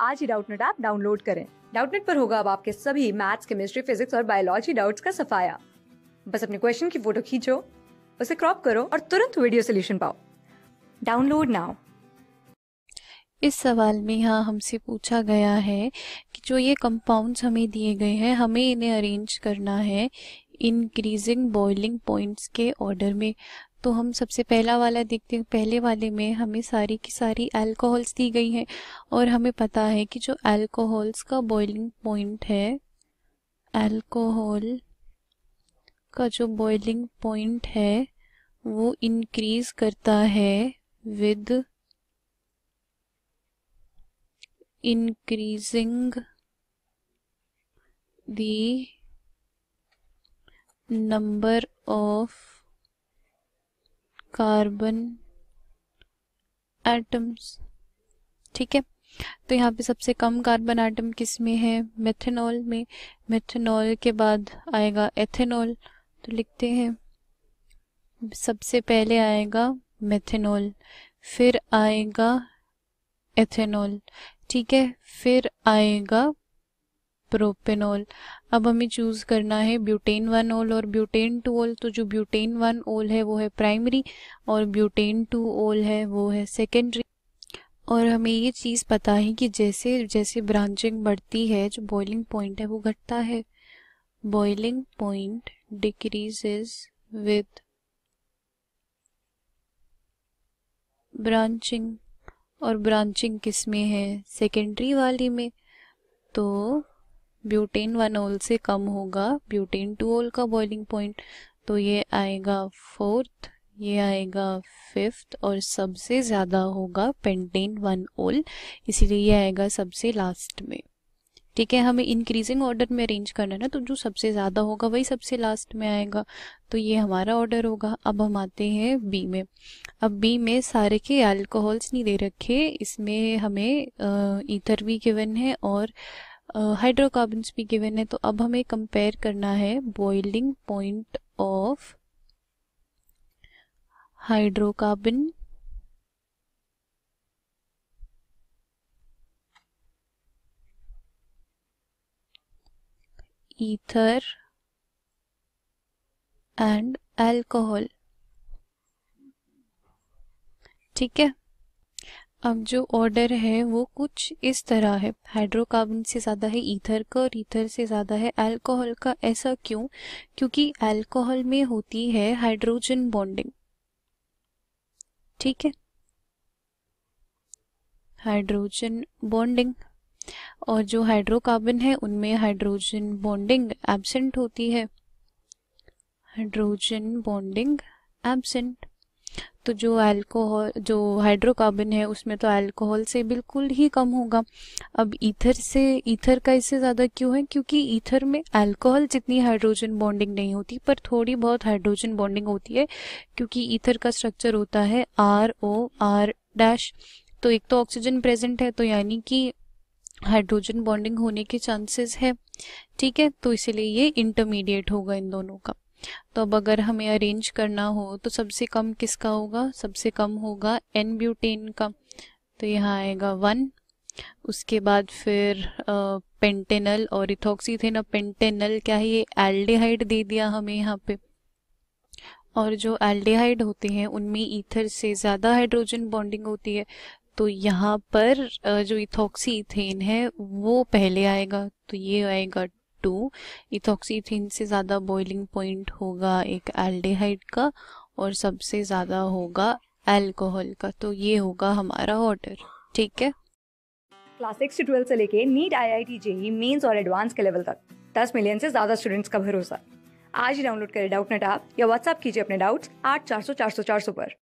आज ही Doubtnut app download करें। Doubtnut पर होगा अब आपके सभी मैथ्स, केमिस्ट्री, फिजिक्स और बायोलॉजी डाउट्स का सफाया। बस अपने क्वेश्चन की फोटो खींचो, उसे क्रॉप करो और तुरंत वीडियो सोल्यूशन पाओ। Download now. इस सवाल में यहाँ हमसे पूछा गया है कि जो ये कंपाउंड्स हमें दिए गए हैं, हमें इन्हें अरेंज करना है इंक्रीजिंग बॉइलिंग पॉइंट्स के ऑर्डर में। तो हम सबसे पहला वाला देखते हैं। पहले वाले में हमें सारी की सारी अल्कोहल्स दी गई हैं और हमें पता है कि जो अल्कोहल्स का बॉइलिंग पॉइंट है, अल्कोहल का जो बॉइलिंग पॉइंट है वो इंक्रीज करता है with increasing the number of carbon atoms। ठीक है, तो यहाँ पे सबसे कम कार्बन एटम किस में है? मेथनॉल में। मेथनॉल के बाद आएगा एथेनॉल, तो लिखते हैं सबसे पहले आएगा मेथनॉल, फिर आएगा एथेनॉल, ठीक है, फिर आएगा प्रोपेनॉल। अब हमें चूज करना है ब्यूटेन 1 ओल और ब्यूटेन 2 ओल। तो जो ब्यूटेन 1 ओल है वो है प्राइमरी और ब्यूटेन 2 ओल है वो है सेकेंडरी। और हमें ये चीज़ पता है कि जैसे जैसे ब्रांचिंग बढ़ती है जो बॉइलिंग पॉइंट है वो घटता है। Boiling point decreases with branching, और ब्रांचिंग किस में है? सेकेंडरी वाली में। तो ब्यूटेन 1 ओल से कम होगा ब्यूटेन 2 ओल का बॉइलिंग पॉइंट, तो ये आएगा फोर्थ, ये आएगा फिफ्थ और सबसे ज़्यादा होगा पेंटेन 1 ओल, इसीलिए ये आएगा सबसे लास्ट में। ठीक है, हमें इंक्रीजिंग ऑर्डर में अरेंज करना है ना, तो जो सबसे ज़्यादा होगा वही सबसे लास्ट में आएगा, तो ये हमारा ऑर्डर होगा। अब हम आते हैं बी में। अब बी में सारे के अल्कोहल्स नहीं दे रखे, इसमें हमें ईथर भी गिवन है और हाइड्रोकार्बन्स भी गिवन है। तो अब हमें कंपेयर करना है boiling point of hydrocarbon ether and alcohol. ठीक है, अब जो ऑर्डर है वो कुछ इस तरह है, हाइड्रोकार्बन से ज़्यादा है ईथर का और ईथर से ज़्यादा है अल्कोहल का। ऐसा क्यों? क्योंकि अल्कोहल में होती है हाइड्रोजन बॉन्डिंग। ठीक है, हाइड्रोजन बॉन्डिंग, और जो हाइड्रोकार्बन है उनमें हाइड्रोजन बॉन्डिंग एब्सेंट होती है, हाइड्रोजन बॉन्डिंग एब्सेंट। तो जो अल्कोहल, जो हाइड्रोकार्बन है उसमें तो अल्कोहल से बिल्कुल ही कम होगा। अब ईथर से, ईथर का इससे ज़्यादा क्यों है? क्योंकि ईथर में अल्कोहल जितनी हाइड्रोजन बॉन्डिंग नहीं होती, पर थोड़ी बहुत हाइड्रोजन बॉन्डिंग होती है, क्योंकि ईथर का स्ट्रक्चर होता है ROR-। तो एक तो ऑक्सीजन प्रेजेंट है, तो यानी कि हाइड्रोजन बॉन्डिंग होने के चांसेस है। ठीक है, तो इसीलिए ये इंटरमीडिएट होगा इन दोनों का। तो अब अगर हमें अरेंज करना हो तो सबसे कम किसका होगा? सबसे कम होगा एन ब्यूटेन का, तो यहाँ आएगा 1। उसके बाद फिर पेंटेनल और इथॉक्सीथेन। अब पेंटेनल क्या है? ये एल्डिहाइड दे दिया हमें यहाँ पे, और जो एल्डिहाइड होते हैं उनमें ईथर से ज़्यादा हाइड्रोजन बॉन्डिंग होती है, तो यहाँ पर जो इथॉक्सीथेन है वो पहले आएगा, तो ये आएगा 2। इथॉक्सीथेन से ज़्यादा बॉइलिंग पॉइंट होगा एक एल्डिहाइड का और सबसे ज़्यादा होगा अल्कोहल का, तो ये होगा हमारा ऑर्डर। ठीक है, क्लास 6 से 12 से लेके नीट, IIT, JEE मेंस और एडवांस के लेवल तक 10 मिलियन से ज्यादा स्टूडेंट्स का भरोसा। आज ही डाउनलोड करें डाउटनेट ऐप या व्हाट्सएप कीजिए अपने डाउट्स 8400 400 400 पर।